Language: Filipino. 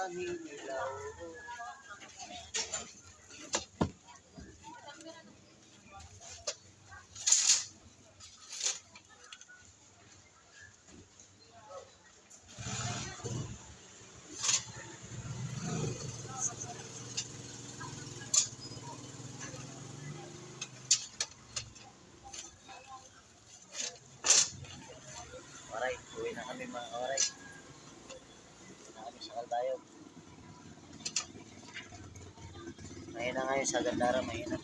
aming ilaw. Alright, uwi na kami mga kawaray. Uwi na kami sa Calbayog. Mahina ngayon sa Gandara, mahina.